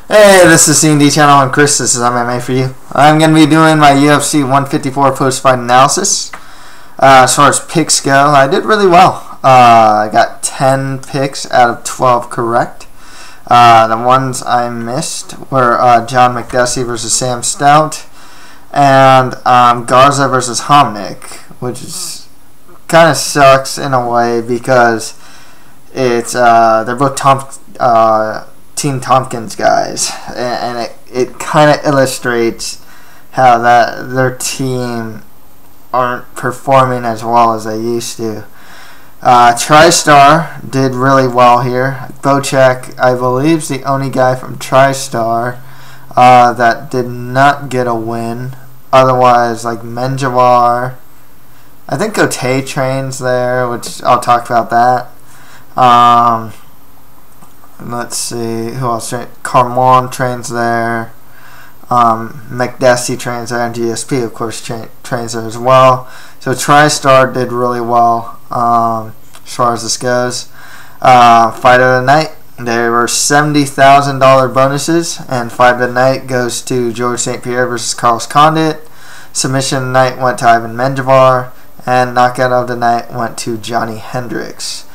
Hey, this is C&D channel, and Chris. This is MMA for you. I'm going to be doing my UFC 154 post-fight analysis. As far as picks go, I did really well. I got 10 picks out of 12 correct. The ones I missed were John McDessie versus Sam Stout and Garza versus Homnick, which is kind of sucks in a way because it's they're both Team Tompkins guys, and it kind of illustrates how that their team aren't performing as well as they used to. TriStar did really well here. Bocek, I believe, is the only guy from TriStar that did not get a win. Otherwise, like Menjivar, I think Gote trains there, which I'll talk about that. Let's see who else. Carmon trains there. McDessie trains there, and GSP, of course, trains there as well. So TriStar did really well as far as this goes. Fight of the night, there were $70,000 bonuses, and fight of the night goes to George St. Pierre versus Carlos Condit. Submission of the night went to Ivan Menjivar, and knockout of the night went to Johnny Hendricks.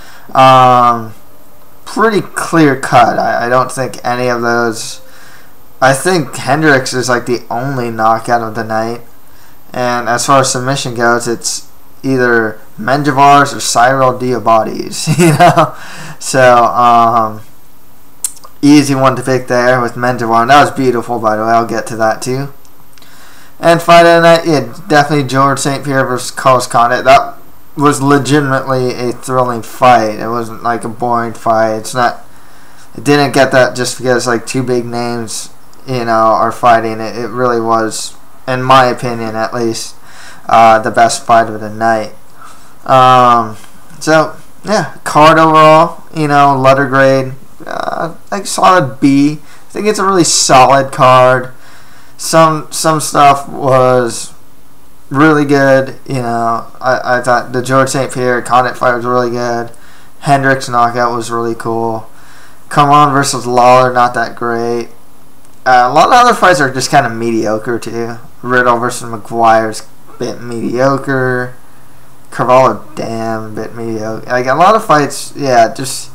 Pretty clear cut. I don't think any of those. I think Hendricks is like the only knockout of the night. And as far as submission goes, it's either Menjivar's or Cyril Diabates, you know? So, easy one to pick there with Menjivar. And that was beautiful, by the way. I'll get to that too. And fight of the night, yeah, definitely George St. Pierre versus Carlos Condit. That was legitimately a thrilling fight. It wasn't like a boring fight. It didn't get that just because like two big names, you know, are fighting. It really was, in my opinion at least, the best fight of the night. So yeah, card overall, you know, letter grade, like solid B. I think it's a really solid card. Some stuff was really good, you know. I thought the George St. Pierre Condit fight was really good. Hendricks knockout was really cool. Carmon versus Lawler, not that great. A lot of other fights are just kind of mediocre too. Riddle versus McGuire's a bit mediocre. Carvalho, damn, a bit mediocre. Like a lot of fights, yeah, just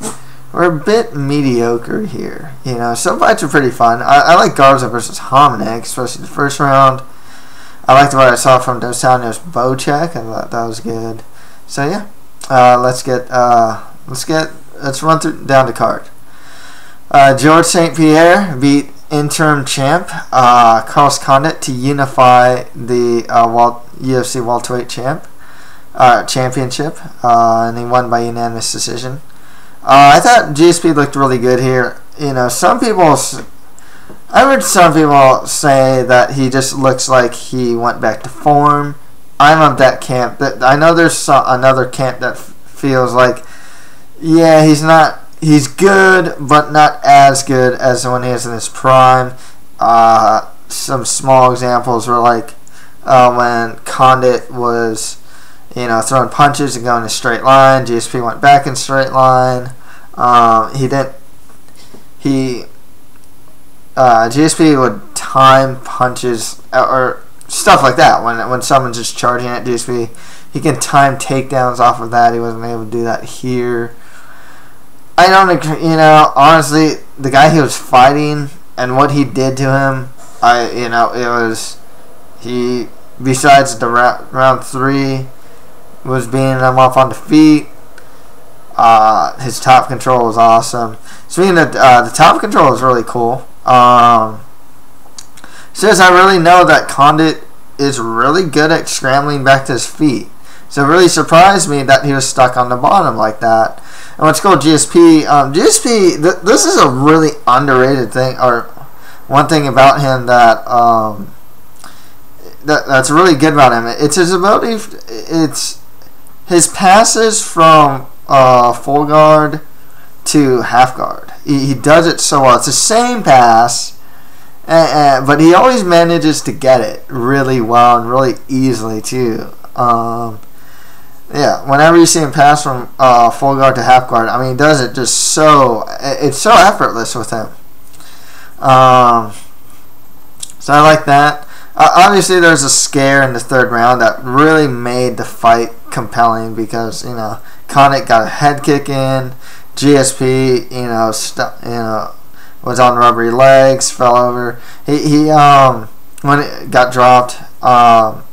were a bit mediocre here. You know, some fights are pretty fun. I like Garza versus Homnick, especially the first round. I liked what I saw from Dos Anjos Bocek. I thought that was good. So yeah, let's run through down the card. George St. Pierre beat interim champ Carlos Condit to unify the UFC welterweight championship, and he won by unanimous decision. I thought GSP looked really good here. You know, I heard some people say that he just looks like he went back to form. I'm of that camp. I know there's another camp that feels like, yeah, he's good, but not as good as when he was in his prime. Some small examples were like when Condit was, you know, throwing punches and going in a straight line. GSP went back in straight line. GSP would time punches or stuff like that. When someone's just charging at GSP, he can time takedowns off of that. He wasn't able to do that here. I don't agree. You know, honestly, the guy he was fighting and what he did to him, besides the round 3, was beating him up on the feet. His top control was awesome. Speaking of the top control is really cool. Says I really know that Condit is really good at scrambling back to his feet. So it really surprised me that he was stuck on the bottom like that. And what's called GSP, this is a really underrated thing, or one thing about him that's really good about him. It's his ability. It's his passes from full guard to half guard. He does it so well. It's the same pass, but he always manages to get it really well and really easily too. Yeah, whenever you see him pass from full guard to half guard, I mean, he does it just so, it's so effortless with him. So I like that. Obviously, there's a scare in the third round that really made the fight compelling because Condit got a head kick in. GSP, was on rubbery legs, fell over. He when it got dropped,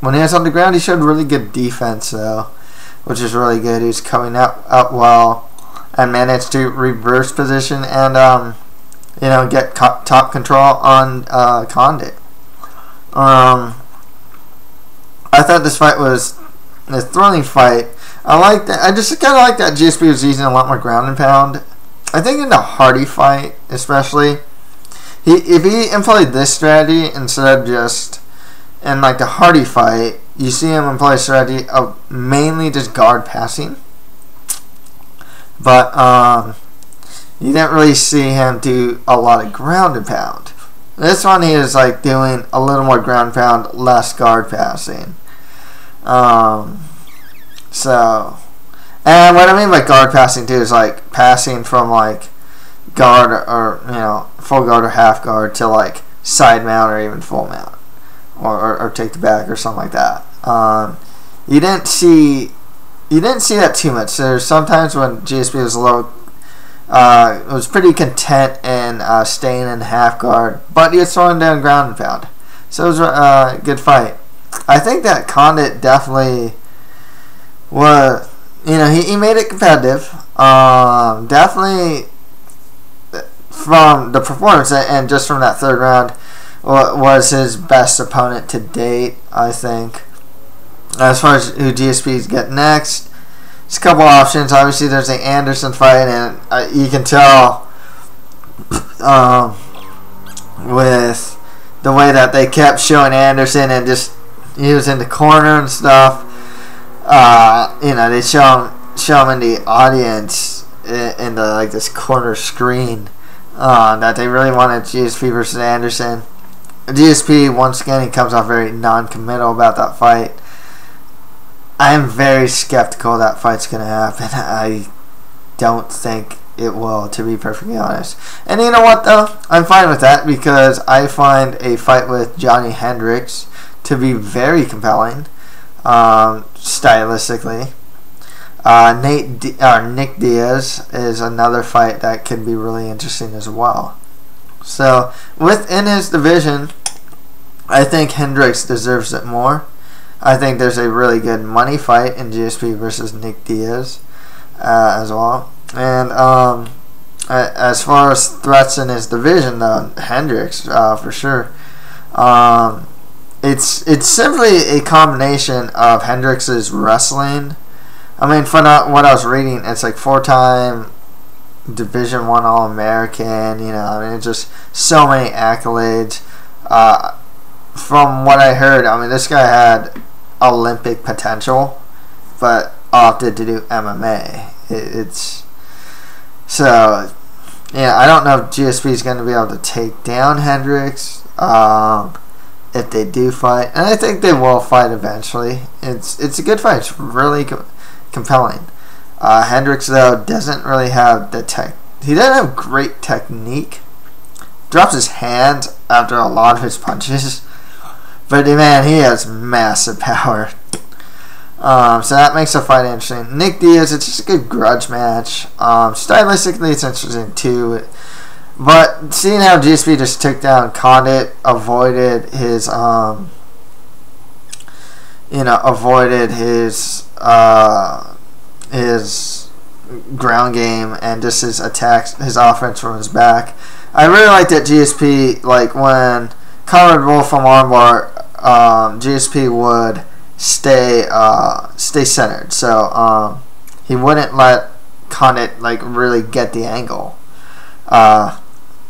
when he was on the ground, he showed really good defense though, which is really good. He was coming up well and managed to reverse position and get top control on Condit. I thought this fight was a thrilling fight. I like that. I just kind of like that GSP was using a lot more ground and pound. I think in the Hardy fight, especially, if he employed this strategy instead of just in like the Hardy fight, you see him employ a strategy of mainly just guard passing. But you didn't really see him do a lot of ground and pound. This one he is like doing a little more ground and pound, less guard passing. So, and what I mean by guard passing too is like passing from like guard or full guard or half guard to like side mount or even full mount or take the back or something like that. You didn't see that too much. There's sometimes when GSP was a little was pretty content in staying in half guard, but he was throwing down ground and pound. So it was a good fight. I think that Condit definitely was, he made it competitive. Definitely from the performance and just from that third round was his best opponent to date, I think. As far as who GSP's get next, there's a couple options. Obviously, there's the Anderson fight, and you can tell with the way that they kept showing Anderson and just he was in the corner and stuff. They show him in the audience in the like this corner screen that they really wanted GSP versus Anderson. GSP once again he comes off very non-committal about that fight. I am very skeptical that fight's going to happen. I don't think it will, to be perfectly honest. And you know what, though? I'm fine with that because I find a fight with Johnny Hendricks to be very compelling, stylistically. Nick Diaz is another fight that could be really interesting as well. So, within his division, I think Hendricks deserves it more. I think there's a really good money fight in GSP versus Nick Diaz as well. And as far as threats in his division, though, Hendricks for sure. It's simply a combination of Hendricks' wrestling. I mean, from what I was reading, it's like 4-time Division I All-American. It's just so many accolades. From what I heard, this guy had Olympic potential, but opted to do MMA. I don't know if GSP is going to be able to take down Hendricks if they do fight, and I think they will fight eventually. It's a good fight. It's really compelling. Hendricks though doesn't really have the tech. He doesn't have great technique. Drops his hands after a lot of his punches. But man, he has massive power. So that makes the fight interesting. Nick Diaz, it's just a good grudge match. Stylistically, it's interesting too. But seeing how GSP just took down Condit, avoided his ground game and just his attacks, his offense from his back. I really like that GSP, like when Conrad rolled from armbar, GSP would stay centered, so he wouldn't let Condit like really get the angle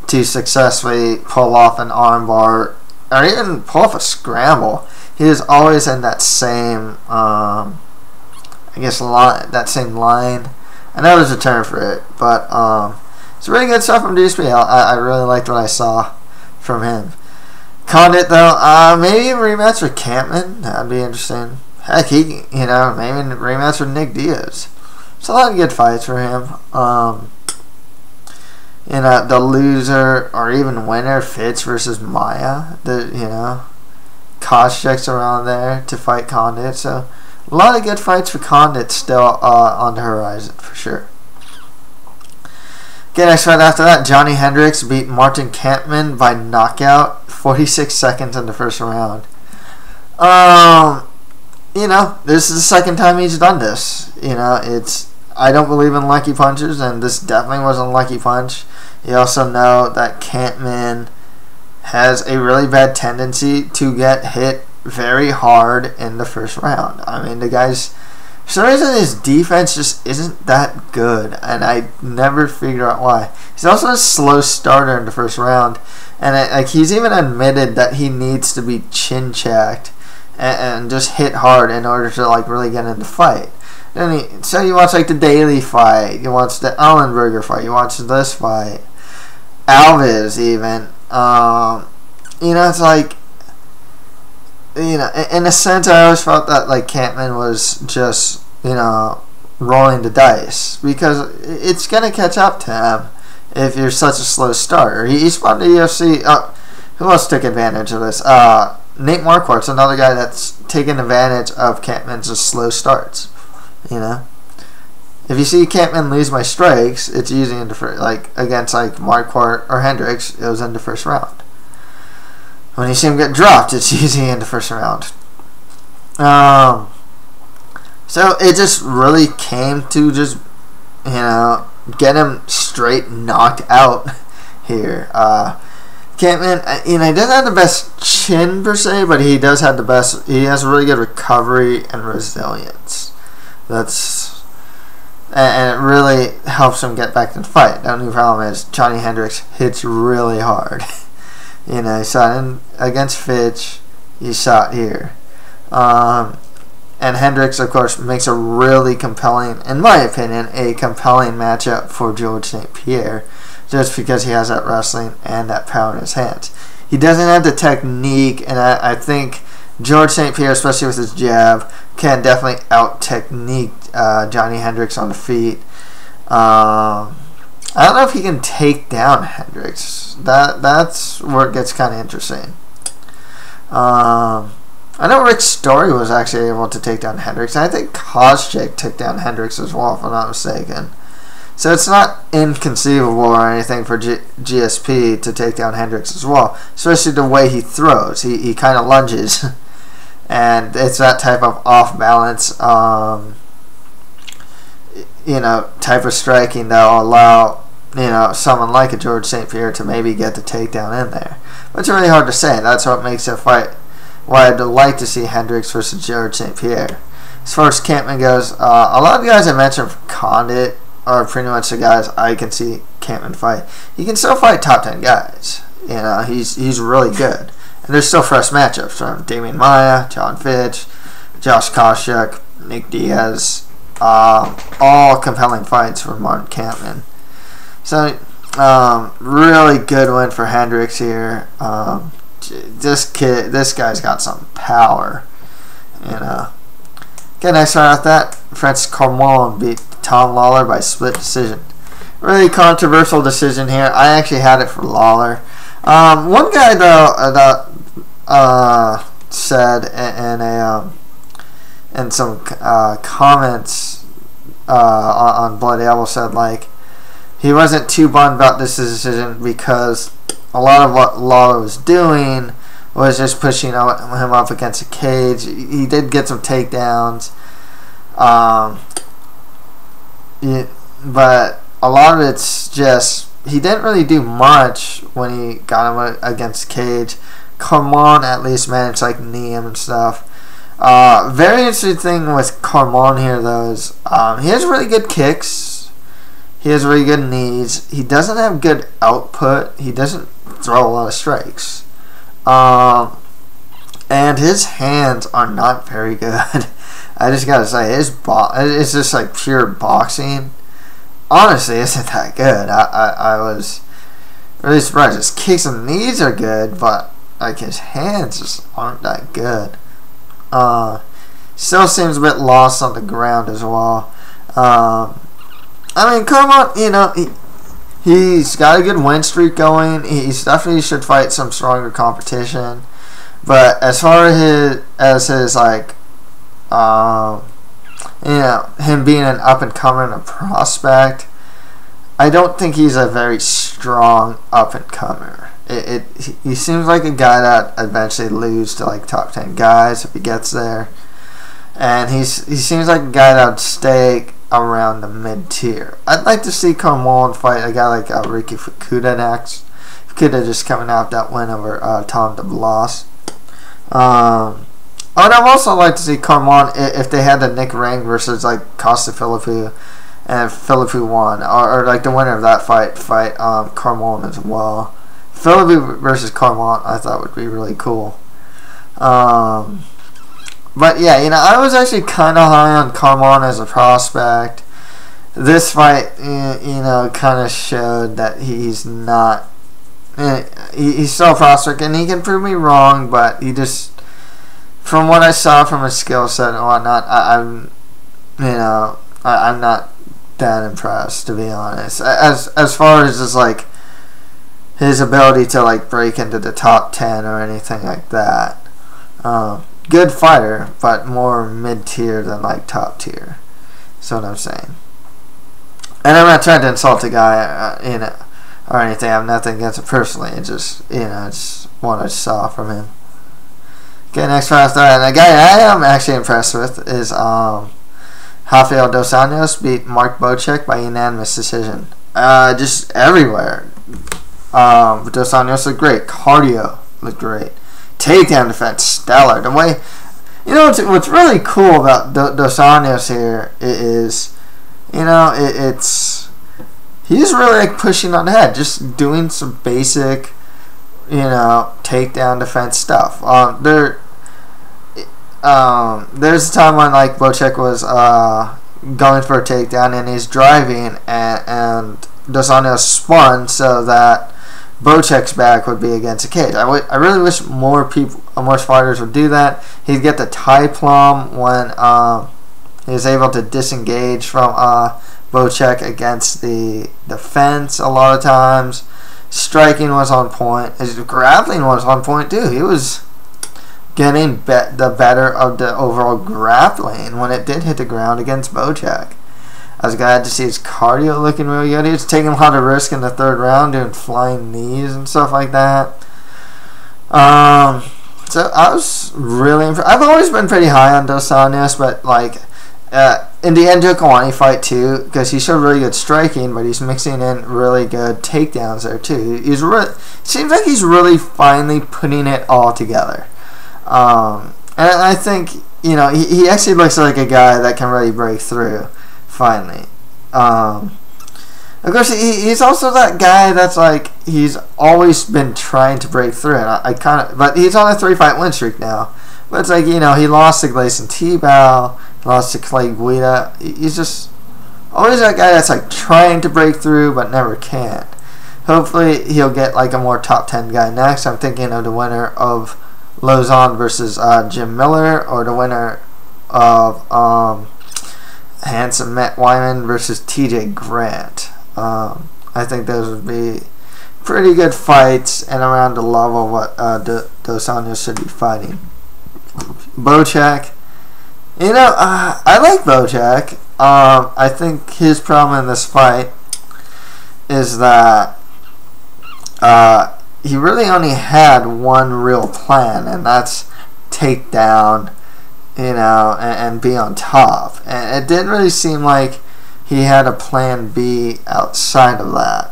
to successfully pull off an armbar or even pull off a scramble. He was always in that same line, that same line. I know there's a term for it, but it's really good stuff from GSP. I really liked what I saw from him. Condit though, maybe a rematch with Campman. That'd be interesting. Heck, maybe a rematch with Nick Diaz. It's a lot of good fights for him. the loser or even winner, Fitch versus Maya. Koscheck's around there to fight Condit. So a lot of good fights for Condit still on the horizon for sure. Okay, next fight after that, Johnny Hendricks beat Martin Kampmann by knockout, 46 seconds in the first round. This is the second time he's done this. I don't believe in lucky punches, and this definitely wasn't a lucky punch. You also know that Kampmann has a really bad tendency to get hit very hard in the first round. I mean, the guy's, for some reason, his defense just isn't that good, and I never figure out why. He's also a slow starter in the first round, and he's even admitted that he needs to be chin-checked and just hit hard in order to really get in the fight. So you watch the Daly fight, you watch the Ellenberger fight, you watch this fight, Alves even. It's in a sense, I always felt that Kampmann was just rolling the dice, because it's gonna catch up to him if you're such a slow starter. He spawned the UFC. Who else took advantage of this? Nate Marquardt's another guy that's taken advantage of Kampmann's just slow starts. If you see Kampmann lose by strikes, it's usually in the first, against Marquardt or Hendricks, it was in the first round. When you see him get dropped, it's usually in the first round. So it just really came to just, get him straight knocked out here. Kampmann, he doesn't have the best chin per se, but he does have he has really good recovery and resilience. And it really helps him get back in the fight. The only problem is Johnny Hendricks hits really hard. He saw it against Fitch, he saw it here. And Hendricks, of course, makes a really compelling, in my opinion, a compelling matchup for George St. Pierre, just because he has that wrestling and that power in his hands. He doesn't have the technique, and I think George St. Pierre, especially with his jab, can definitely out-technique Johnny Hendricks on the feet. I don't know if he can take down Hendricks. That's where it gets kind of interesting. I know Rick Story was actually able to take down Hendricks. I think Koscheck took down Hendricks as well, if I'm not mistaken. So it's not inconceivable or anything for GSP to take down Hendricks as well, especially the way he throws. He kind of lunges, and it's that type of off-balance, type of striking that will allow, someone like a George St. Pierre to maybe get the takedown in there. But it's really hard to say. That's what makes a fight why I'd like to see Hendricks versus George St. Pierre. As far as Kampmann goes, a lot of the guys I mentioned from Condit are pretty much the guys I can see Kampmann fight. He can still fight top 10 guys. He's really good. And there's still fresh matchups from Damian Maia, John Fitch, Josh Koscheck, Nick Diaz. All compelling fights for Martin Kampmann. So, really good win for Hendricks here. This guy's got some power. Okay, next right off that, Francis Carmon beat Tom Lawler by split decision. Really controversial decision here. I actually had it for Lawler. One guy though that said in some comments on Bloody Elbow said he wasn't too bummed about this decision because a lot of what Lawler was doing was just pushing him up against a cage. He did get some takedowns, but a lot of it's just he didn't really do much when he got him against the cage. Carmon at least managed knee him and stuff. Very interesting thing with Carmon here though is he has really good kicks. He has really good knees. He doesn't have good output. He doesn't throw a lot of strikes. And his hands are not very good. I just gotta say, it's just pure boxing. Honestly, isn't that good. I was really surprised. His kicks and knees are good, but his hands just aren't that good. Still seems a bit lost on the ground as well. Come on, He's got a good win streak going. He's definitely should fight some stronger competition. But as far as his like, him being an up and comer and a prospect, I don't think he's a very strong up and comer. He seems like a guy that eventually lose to like top 10 guys if he gets there, and he seems like a guy that would stay around the mid tier. I'd like to see Carmon fight a guy like Ricky Fukuda next. Fukuda just coming out that win over Tom DeBlas. I'd also like to see Carmon if they had the Nick Ring versus like Costa Philippou, and Philippou won, or like the winner of that fight Carmon as well. Philippou versus Carmon I thought would be really cool. But yeah, I was actually kind of high on Carmon as a prospect. This fight, kind of showed that he's not. He's still a prospect, and he can prove me wrong, but he just, from what I saw from his skill set and whatnot, I'm not that impressed, to be honest. As far as just like his ability to like break into the top 10 or anything like that. Good fighter, but more mid-tier than like top tier. That's what I'm saying. And I'm not trying to insult the guy, or anything. I have nothing against him personally. It's just, it's what I saw from him. Okay, next fight. And the guy I am actually impressed with is Rafael Dos Anjos beat Mark Bocek by unanimous decision. Just everywhere. Dos Anjos looked great. Cardio looked great. Takedown defense, stellar. The way, what's really cool about Dos Anjos here is, it's he's really like pushing on the head, just doing some basic, takedown defense stuff. There's a time when like Bocek was going for a takedown and he's driving, and Dos Anjos spun so that Bocek's back would be against the cage. I really wish more fighters would do that. He'd get the tie plum when he was able to disengage from Bocek against the fence a lot of times. Striking was on point. His grappling was on point too. He was getting the better of the overall grappling when it did hit the ground against Bocek. I was glad to see his cardio looking really good. He was taking a lot of risk in the third round, doing flying knees and stuff like that. So I was really impressed. I've always been pretty high on Dos Anjos, but like in the Njo Kawani fight too, because he showed really good striking, but he's mixing in really good takedowns there too. Seems like he's really finally putting it all together. And I think he actually looks like a guy that can really break through. Finally, of course, he's also that guy that's like he's always been trying to break through, and but he's on a 3-fight win streak now. But it's like he lost to Gleison Tibau, lost to Clay Guida. He's just always that guy that's like trying to break through but never can. Hopefully, he'll get like a more top 10 guy next. I'm thinking of the winner of Lozon versus Jim Miller, or the winner of Handsome Matt Wyman versus TJ Grant. I think those would be pretty good fights and around the level of what Dos Anjos should be fighting. Bocek, I like Bocek. I think his problem in this fight is that he really only had one real plan, and that's take down and be on top. And it didn't really seem like he had a plan B outside of that.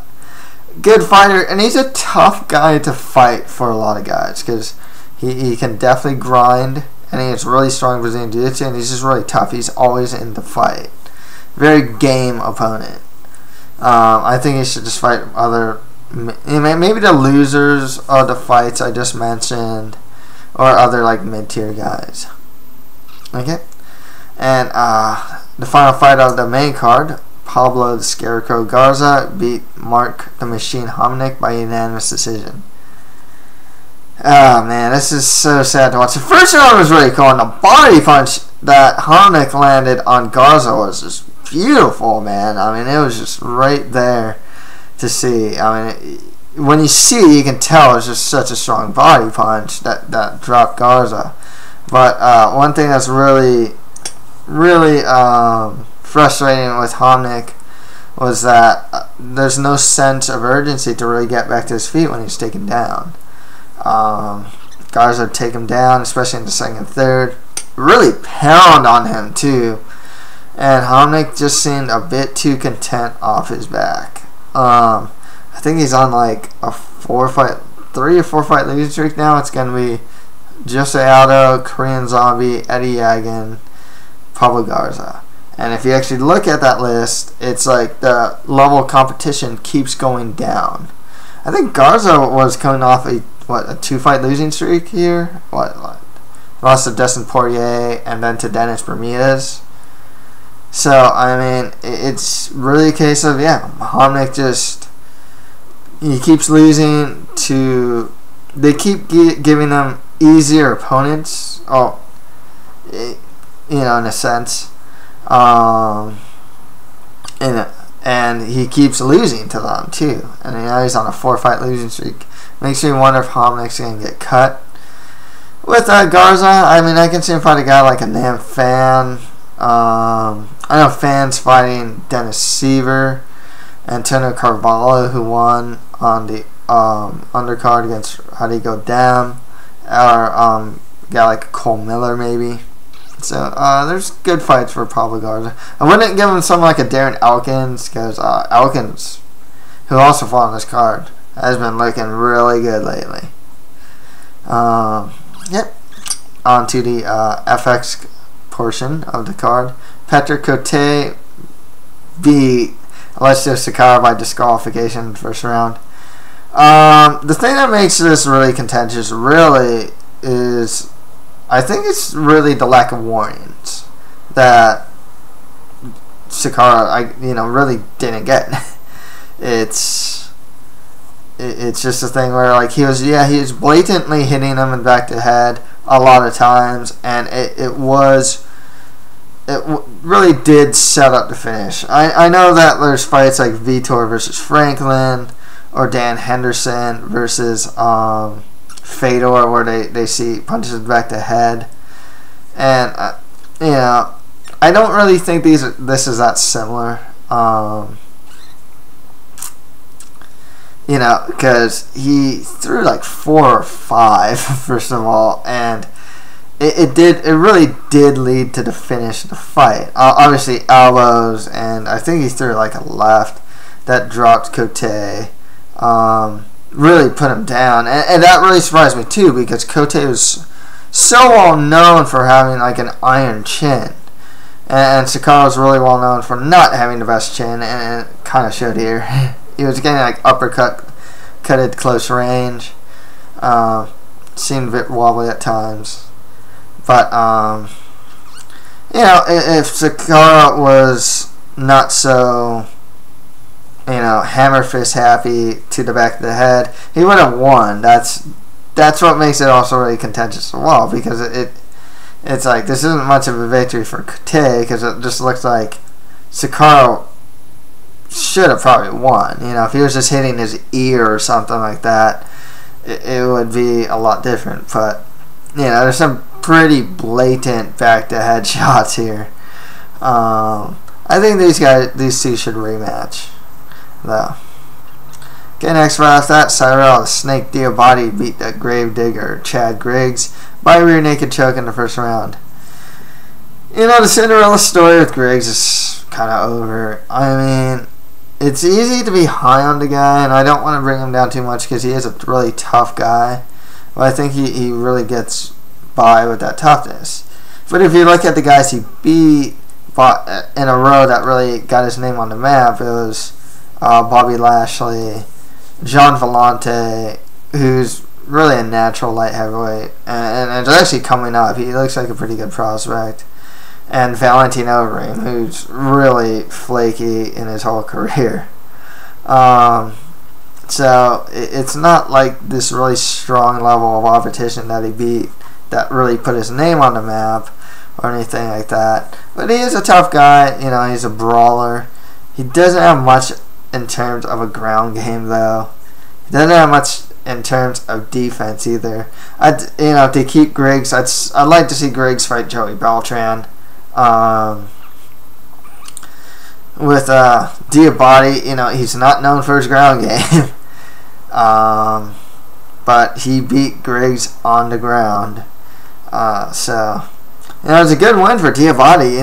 Good fighter, and he's a tough guy to fight for a lot of guys, because he can definitely grind, and he has really strong Brazilian Jiu-Jitsu, and he's just really tough. He's always in the fight. Very game opponent. I think he should just fight maybe the losers of the fights I just mentioned, or other like mid-tier guys. Okay, and the final fight of the main card, Pablo the Scarecrow Garza beat Mark the Machine Hominick by unanimous decision. Oh man, this is so sad to watch. The first round was really cool, and the body punch that Hominick landed on Garza was just beautiful, man. I mean, it was just right there to see. I mean, when you see, you can tell it's just such a strong body punch that dropped Garza. But one thing that's really frustrating with Homnick was that there's no sense of urgency to really get back to his feet when he's taken down. Garza would take him down, especially in the second and third. Really pound on him too. And Homnick just seemed a bit too content off his back. I think he's on like a 3 or 4 fight losing streak now. It's going to be Jose Aldo, Korean Zombie, Eddie Yagan, Pablo Garza. And if you actually look at that list, it's like the level of competition keeps going down. I think Garza was coming off a 2-fight losing streak here. Lost to Dustin Poirier and then to Dennis Bermudez. So, I mean, it's really a case of, Homnick he keeps losing to, they keep giving them easier opponents, in a sense, and he keeps losing to them, too. And now he's on a 4-fight losing streak. Makes me wonder if Homnick's going to get cut. With Garza, I mean, I can see him fight a guy like a Nam Fan. I know Fan's fighting Dennis Seaver, Antonio Carvalho, who won on the undercard against Hadigo Dam, or a guy like Cole Miller maybe. So there's good fights for Pablo Garza. I wouldn't give him something like a Darren Elkins, because Elkins, who also fought on this card, has been looking really good lately. Yep. On to the FX portion of the card. Patrick Cote beat Alessio Sakara by disqualification in the first round. The thing that makes this really contentious really is, I think it's really the lack of warnings that Sakara, really didn't get. It's just a thing where, like, he was blatantly hitting him in the back of the head a lot of times, and it really did set up the finish. I know that there's fights like Vitor versus Franklin, or Dan Henderson versus Fedor, where they see punches in the back of the head, and I don't really think this is that similar. Because he threw like 4 or 5, first of all, and it really did lead to the finish of the fight. Obviously elbows, and I think he threw like a left that dropped Cote, really put him down, and that really surprised me too, because Cote was so well known for having like an iron chin, and Sakara was really well known for not having the best chin, and it kind of showed here. He was getting like cutted close range. Seemed a bit wobbly at times. But, if Sakara was not so, hammer fist happy to the back of the head, he would have won. That's what makes it also really contentious as well, because it's like, this isn't much of a victory for Cote, because it just looks like Sakara should have probably won. If he was just hitting his ear or something like that, it would be a lot different. But there's some pretty blatant back to head shots here. I think these two should rematch, though. Okay, next right after that, Cyril the Snake Diabati beat the Grave Digger Chad Griggs by rear naked choke in the first round. The Cinderella story with Griggs is kind of over. I mean, it's easy to be high on the guy, and I don't want to bring him down too much because he is a really tough guy. But I think he really gets by with that toughness. But if you look at the guys he beat in a row that really got his name on the map, it was Bobby Lashley, John Vellante, who's really a natural light heavyweight, and it's actually coming up. He looks like a pretty good prospect. And Valentin Overeem, who's really flaky in his whole career. So it's not like this really strong level of competition that he beat that really put his name on the map or anything like that. But he is a tough guy. He's a brawler. He doesn't have much in terms of a ground game, though. He doesn't have much in terms of defense either. To keep Griggs, I'd like to see Griggs fight Joey Beltran. With Diabate, he's not known for his ground game. But he beat Griggs on the ground. So it was a good win for Diabate.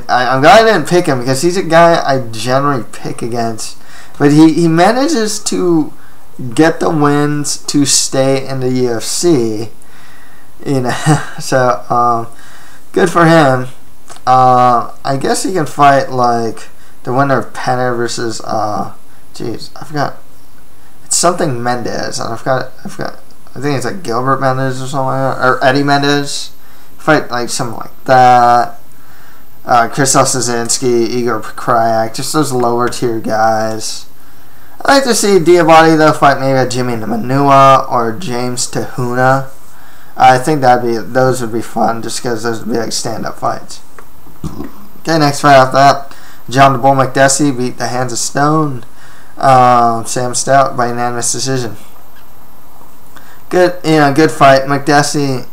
I'm glad I didn't pick him because he's a guy I generally pick against. But he manages to get the wins to stay in the UFC. So good for him. I guess he can fight like the winner of Penner versus I forgot. It's something Mendez. I forgot. I think it's like Gilbert Mendez or something like that, or Eddie Mendez. Fight like something like that. Krzysztof Szynski, Igor Kryak, just those lower tier guys. I'd like to see Diabate though fight maybe a Jimmy Manua or James Tahuna. I think those would be fun just because those would be like stand-up fights. Okay, next fight after that, John the Bull McDessie beat the Hands of Stone Sam Stout by unanimous decision. Good fight. McDessie,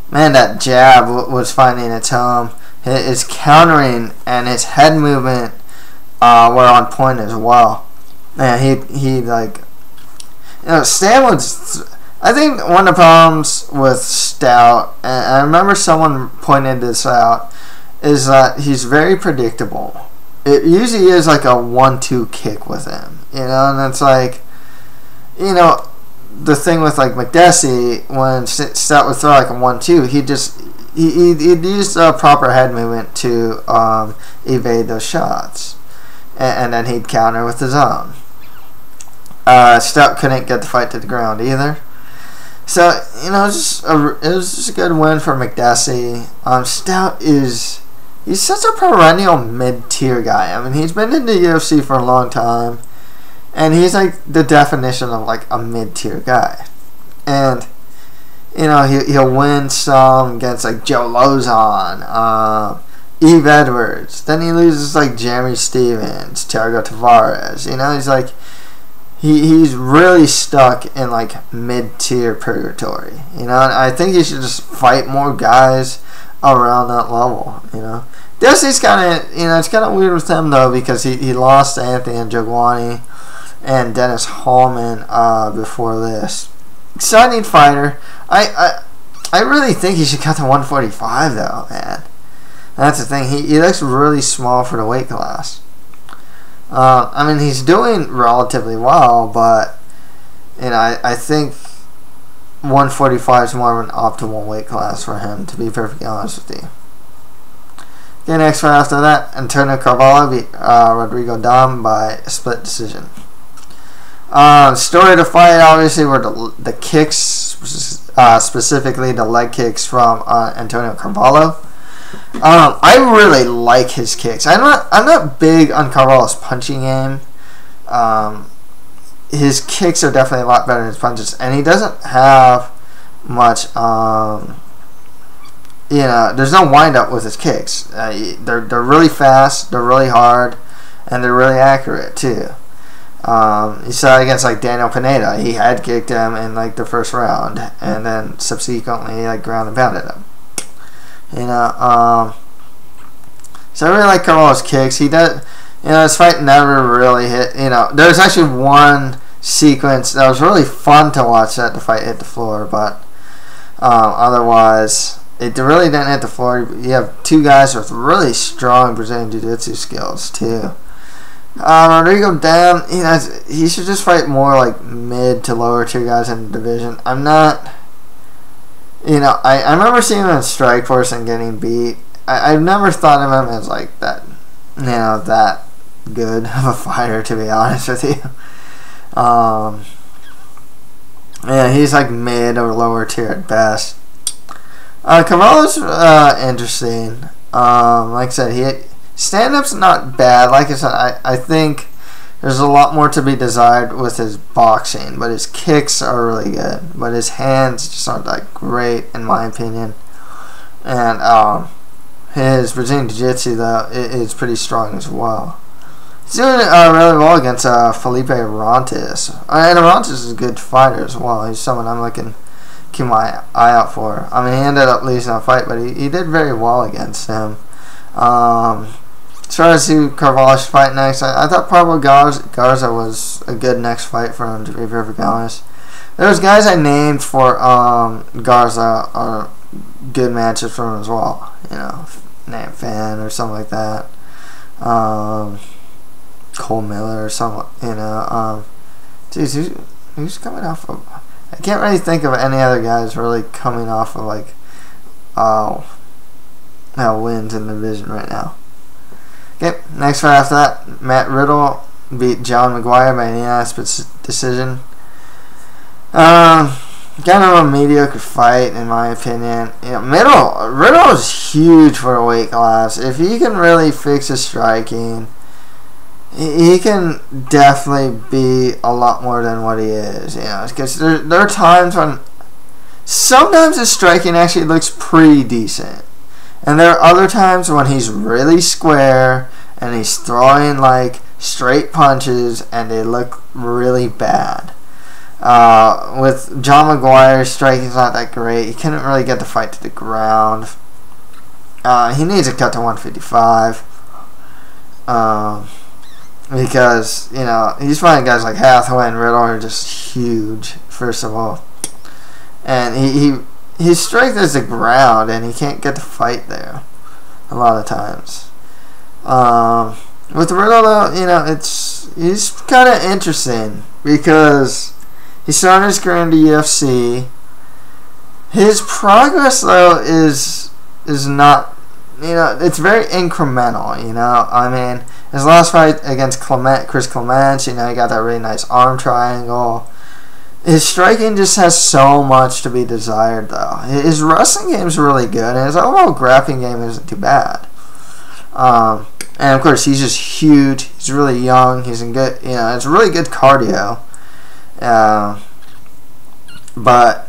man, that jab was finding its home. His countering and his head movement were on point as well. Man, he Stan was. I think one of the problems with Stout, and I remember someone pointed this out, is that he's very predictable. It usually is like a 1-2 kick with him, and it's like, the thing with like McDessie, when Stout would throw like a 1-2, he'd use the proper head movement to evade those shots, and then he'd counter with his own. Stout couldn't get the fight to the ground either. So, it was just a good win for McDessie. Stout he's such a perennial mid-tier guy. I mean, he's been in the UFC for a long time, and he's like the definition of like a mid-tier guy. And, he'll win some against like Joe Lozon, Eve Edwards. Then he loses like Jeremy Stevens, Thiago Tavares. He's like, he's really stuck in like mid-tier purgatory, and I think he should just fight more guys around that level. Dessie's kind of, it's kind of weird with him though because he lost to Anthony Njokuani and Dennis Hallman before this. Exciting fighter. I really think he should cut to 145 though, man. That's the thing. He looks really small for the weight class. I mean, he's doing relatively well, but I think 145 is more of an optimal weight class for him, to be perfectly honest with you. Okay, next fight after that, Antonio Carvalho beat Rodrigo Dam by a split decision. Story of the fight, obviously, were the kicks, specifically the leg kicks from Antonio Carvalho. I really like his kicks. I'm not big on Carvalho's punching game. His kicks are definitely a lot better than his punches, and he doesn't have much. There's no wind up with his kicks. They're really fast, they're really hard, and they're really accurate too. You saw against like Daniel Pineda, he head kicked him in like the first round, and then subsequently like ground and pounded him. So I really like Carvalho's kicks. He does, his fight never really hit. There's actually one sequence that was really fun to watch that the fight hit the floor, but otherwise it really didn't hit the floor. You have two guys with really strong Brazilian Jiu-Jitsu skills too. Rodrigo Dam, he should just fight more like mid to lower tier guys in the division. I'm not. I remember seeing him in Strikeforce and getting beat. I've never thought of him as like that, that good of a fighter, to be honest with you. He's like mid or lower tier at best. Carvalho's interesting. Like I said, stand-up's not bad. Like I said, I think there's a lot more to be desired with his boxing, but his kicks are really good. But his hands just aren't that great, in my opinion. And his Brazilian Jiu-Jitsu, though, is pretty strong as well. He's doing really well against Felipe Arantes. And Arantes is a good fighter as well. He's someone I'm looking keep my eye out for. I mean, he ended up losing a fight, but he did very well against him. As far as who Carvalho should fight next, I thought Pablo Garza was a good next fight for him, to be perfectly honest. Those guys I named for Garza are good matches for him as well. You know, Nate Fan or something like that. Cole Miller or something, you know. Geez, who's coming off of... I can't really think of any other guys really coming off of, like, wins in the division right now. Okay, next fight after that, Matt Riddle beat John McGuire by an unanimous decision. Kind of a mediocre fight, in my opinion. You know, Riddle is huge for a weight class. If he can really fix his striking, he can definitely be a lot more than what he is. You know, because there are times when sometimes his striking actually looks pretty decent, and there are other times when he's really square and he's throwing like straight punches and they look really bad. With John McGuire, striking's not that great. He couldn't really get the fight to the ground. He needs to cut to 155. Because, you know, he's fighting guys like Hathaway and Riddle are just huge, first of all. And his strength is the ground, and he can't get the fight there a lot of times. With Riddle, though, you know, he's kind of interesting because he's starting his career in the UFC. His progress, though, is not, you know, it's very incremental, you know. I mean, his last fight against Chris Clement, you know, he got that really nice arm triangle. His striking just has so much to be desired, though. His wrestling game is really good, and his overall grappling game isn't too bad. And, of course, he's just huge. He's really young. He's in good, you know, it's really good cardio. But,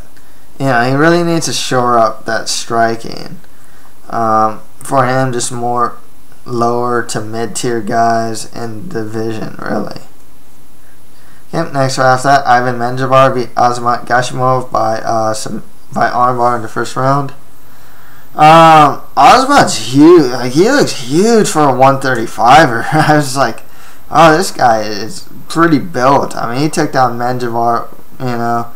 you know, he really needs to shore up that striking. For him, just more lower to mid-tier guys in the division, really. Yep, next right after that, Ivan Menjivar beat Azamat Gashimov by armbar in the first round. Azamat's huge. Like, he looks huge for a 135er. I was like, oh, this guy is pretty built. I mean, he took down Menjivar, you know,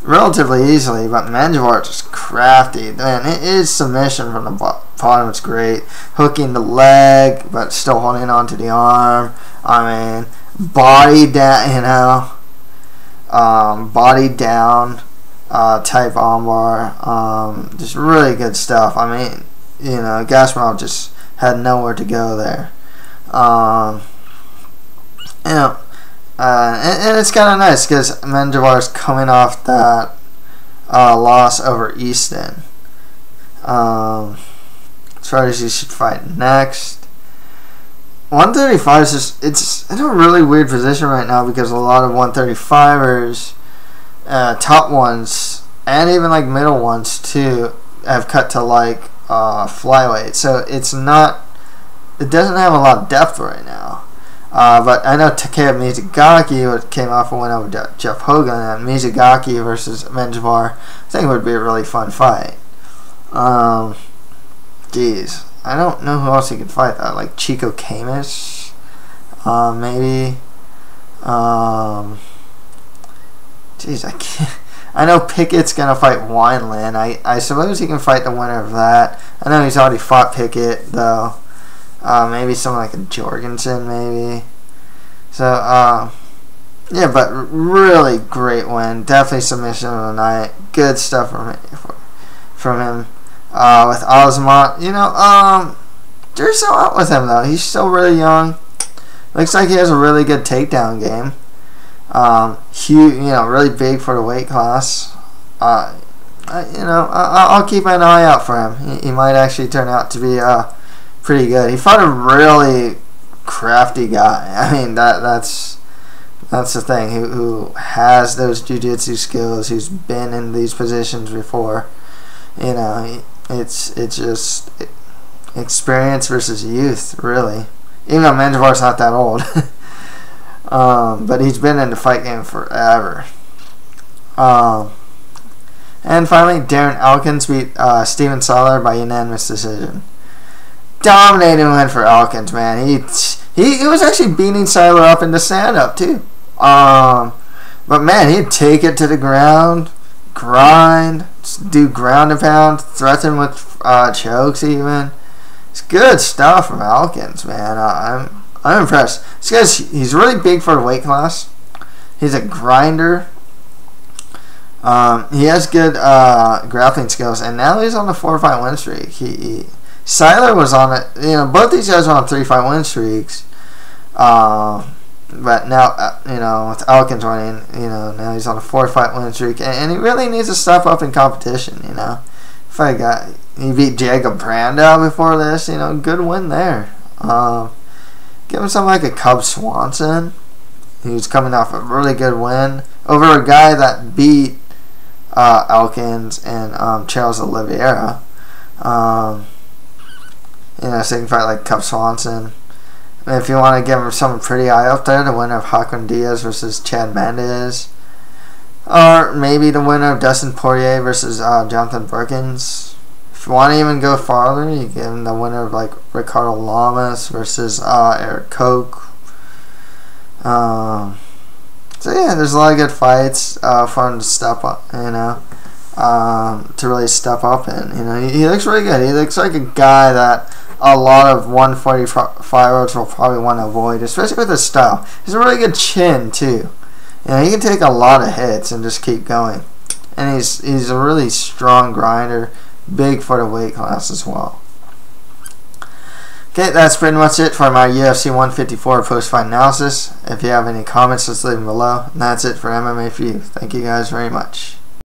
relatively easily, but Menjivar is just crafty. Man, his submission from the bottom was great. Hooking the leg, but still holding on to the arm. I mean, body down, you know, body down type armbar. Just really good stuff. I mean, you know, Gasparov just had nowhere to go there. You know, and it's kind of nice because Menjivar's coming off that loss over Easton. As far as he should fight next, 135 is just, it's in a really weird position right now because a lot of 135ers, top ones, and even like middle ones too, have cut to like flyweight. So it doesn't have a lot of depth right now. But I know Takeya Mizugaki came off and went over Jeff Hogan, and Mizugaki versus Menjivar, I think it would be a really fun fight. Geez, I don't know who else he could fight though. Like Chico Camus, maybe. Geez, I can't. I know Pickett's gonna fight Wineland. I suppose he can fight the winner of that. I know he's already fought Pickett though. Maybe someone like a Jorgensen, maybe. So, yeah, but really great win. Definitely submission of the night. Good stuff from him. With Azamat, you know, there's still out with him though. He's still really young. Looks like he has a really good takedown game. Huge, you know, really big for the weight class. You know, I'll keep an eye out for him. He might actually turn out to be pretty good. He fought a really crafty guy. I mean, that's the thing. Who has those jiu-jitsu skills? Who's been in these positions before? You know, it's just experience versus youth, really. even though Mandivar's not that old. But he's been in the fight game forever. And finally, Darren Elkins beat Steven Siler by unanimous decision. Dominating win for Elkins, man. He was actually beating Siler up in the stand-up, too. But, man, he'd take it to the ground, grind, do ground and pound, threaten with chokes even. It's good stuff from Elkins, man. I'm impressed. This guy's, he's really big for the weight class. He's a grinder. He has good grappling skills, and now he's on a 4-fight win streak. Siler was on it. You know, both these guys are on 3-fight win streaks. But now, you know, with Elkins winning, you know, now he's on a 4-fight win streak, and he really needs to step up in competition. You know, he beat Jacob Brandao before this. You know, good win there. Give him something like a Cub Swanson. He's coming off a really good win over a guy that beat Elkins and Charles Oliveira. You know, so you can fight like Cub Swanson. If you want to give him something pretty high up there, the winner of Hakan Diaz versus Chad Mendes. Or maybe the winner of Dustin Poirier versus Jonathan Perkins. If you want to even go farther, you give him the winner of like Ricardo Lamas versus Eric Koch. So yeah, there's a lot of good fights for him to step up, you know, to really step up in. You know, he looks really good. He looks like a guy that a lot of 145-year-olds will probably want to avoid, especially with his style. He's a really good chin too. You know, he can take a lot of hits and just keep going. And he's a really strong grinder, big for the weight class as well. Okay, that's pretty much it for my UFC 154 post-fight analysis. If you have any comments, just leave them below. And that's it for MMA for you. Thank you guys very much.